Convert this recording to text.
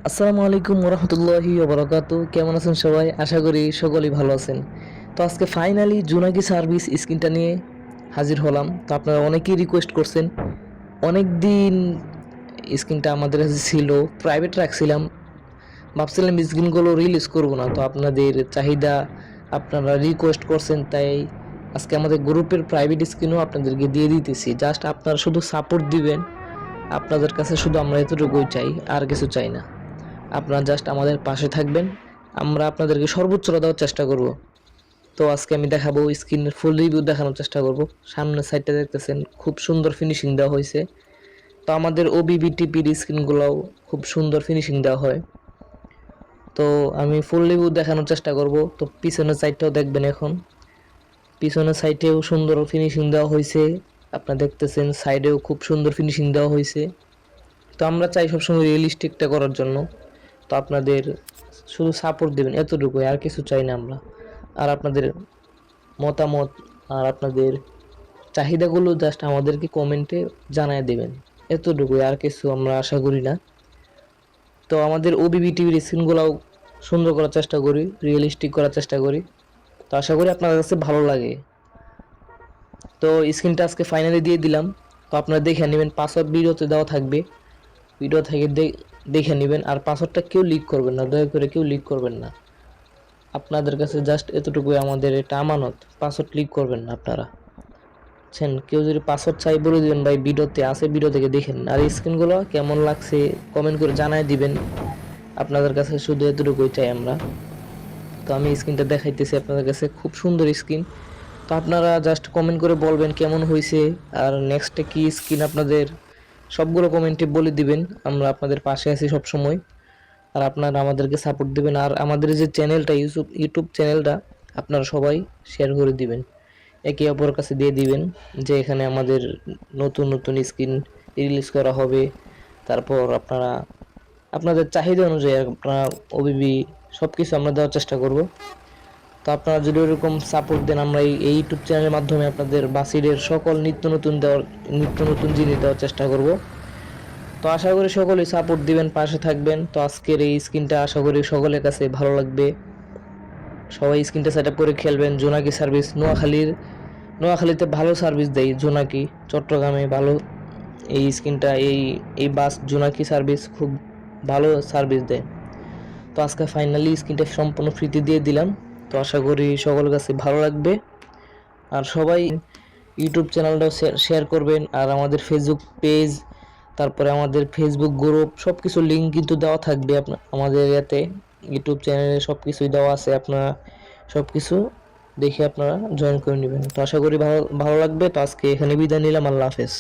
আসসালামু আলাইকুম ওরহমতুল্লাহি ওবরাকাতু। কেমন আছেন সবাই? আশা করি সকলেই ভালো আছেন। তো আজকে ফাইনালি জোনাকি সার্ভিস স্ক্রিনটা নিয়ে হাজির হলাম। তো আপনারা অনেকেই রিকোয়েস্ট করছেন। অনেক দিন স্ক্রিনটা আমাদের কাছে ছিল, প্রাইভেট রাখছিলাম। ভাবছিলাম স্ক্রিনগুলো রিলিজ করব না, তো আপনাদের চাহিদা, আপনারা রিকোয়েস্ট করছেন, তাই আজকে আমাদের গ্রুপের প্রাইভেট স্ক্রিনও আপনাদেরকে দিয়ে দিতেছি। জাস্ট আপনারা শুধু সাপোর্ট দিবেন। আপনাদের কাছে শুধু আমরা এতটুকুই চাই, আর কিছু চাই না। আপনারা জাস্ট আমাদের পাশে থাকবেন, আমরা আপনাদেরকে সর্বোচ্চটা দেওয়ার চেষ্টা করব। তো আজকে আমি দেখাবো, স্ক্রিনের ফুল রিভিউ দেখানোর চেষ্টা করব। সামনের সাইডটা দেখতেছেন খুব সুন্দর ফিনিশিং দেওয়া হয়েছে। তো আমাদের ওবিবি টিপির স্ক্রিনগুলোও খুব সুন্দর ফিনিশিং দেওয়া হয়। তো আমি ফুল রিভিউ দেখানোর চেষ্টা করব। তো পিছনের সাইডটাও দেখবেন। এখন পিছনের সাইডেও সুন্দর ফিনিশিং দেওয়া হয়েছে। আপনারা দেখতেছেন সাইডেও খুব সুন্দর ফিনিশিং দেওয়া হয়েছে। তো আমরা চাই সবসময় রিয়েলিস্টিকটা করার জন্য। তো আপনাদের শুধু সাপোর্ট দেবেন, এতটুকুই, আর কিছু চাই না আমরা। আর আপনাদের মতামত আর আপনাদের চাহিদাগুলো জাস্ট আমাদেরকে কমেন্টে জানায় দেবেন, এতটুকুই, আর কিছু আমরা আশা করি না। তো আমাদের ওবিবি টিভির স্ক্রিনগুলোও সুন্দর করার চেষ্টা করি, রিয়েলিস্টিক করার চেষ্টা করি। তো আশা করি আপনাদের কাছে ভালো লাগে। তো স্ক্রিনটা আজকে ফাইনালি দিয়ে দিলাম। তো আপনারা দেখে নেবেন, পাসওয়ার্ড ভিডিওতে দেওয়া থাকবে, ভিডিও থেকে দেখে নেবেন। আর পাসওয়ার্ডটা কেউ লিক করবেন না, দয়া করে কেউ লিক করবেন না। আপনাদের কাছে জাস্ট এতটুকুই আমাদের এটা আমানত, পাসওয়ার্ড লিক করবেন না আপনারা। কেউ যদি পাসওয়ার্ড চাই বলে দিবেন, ভাই ভিডিওতে আছে, ভিডিও থেকে দেখেন। আর স্ক্রিনগুলো কেমন লাগছে কমেন্ট করে জানায় দিবেন। আপনাদের কাছে শুধু এতটুকুই চাই আমরা। তো আমি স্ক্রিনটা দেখাইতেছি আপনাদের কাছে, খুব সুন্দর স্ক্রিন। তো আপনারা জাস্ট কমেন্ট করে বলবেন কেমন হয়েছে, আর নেক্সটে কি স্ক্রিন আপনাদের, সবগুলো কমেন্টে বলে দিবেন। আমরা আপনাদের পাশে আছি সব সময়। আর আপনারা আমাদেরকে সাপোর্ট দিবেন। আর আমাদের যে চ্যানেলটা, ইউটিউব চ্যানেলটা, আপনারা সবাই শেয়ার করে দিবেন, একে অপরের কাছে দিয়ে দিবেন, যে এখানে আমাদের নতুন নতুন স্ক্রিন রিলিজ করা হবে। তারপর আপনারা আপনাদের চাহিদা অনুযায়ী আপনারা ওবিবি সব কিছু আমরা দেওয়ার চেষ্টা করব। তো আপনারা যদি ওরকম সাপোর্ট দেন, আমরা এই ইউটিউব চ্যানেলের মাধ্যমে আপনাদের বাসিরের সকল নিত্য নতুন জিনিস দেওয়ার চেষ্টা করব। তো আশা করি সকলেই সাপোর্ট দিবেন, পাশে থাকবেন। তো আজকের এই স্ক্রিনটা আশা করি সকলের কাছে ভালো লাগবে। সবাই স্ক্রিনটা সেট আপ করে খেলবেন। জোনাকি সার্ভিস নোয়াখালীতে ভালো সার্ভিস দেয় জোনাকি, চট্টগ্রামে ভালো এই স্ক্রিনটা, এই বাস জোনাকি সার্ভিস খুব ভালো সার্ভিস দেয়। তো আজকে ফাইনালি স্ক্রিনটা সম্পূর্ণ ফ্রিতে দিয়ে দিলাম। তো আশা করি সকলের কাছে ভালো লাগবে। আর সবাই ইউটিউব চ্যানেলটাও শেয়ার করবেন। আর আমাদের ফেসবুক পেজ, তারপরে আমাদের ফেসবুক গ্রুপ, সব কিছু লিঙ্ক কিন্তু দেওয়া থাকবে আমাদের ইয়াতে, ইউটিউব চ্যানেলে সব কিছুই দেওয়া আছে। আপনারা সব কিছু দেখে আপনারা জয়েন করে নেবেন। তো আশা করি ভালো ভালো লাগবে। তো আজকে এখানে বিদায় নিলাম, আল্লাহ হাফেজ।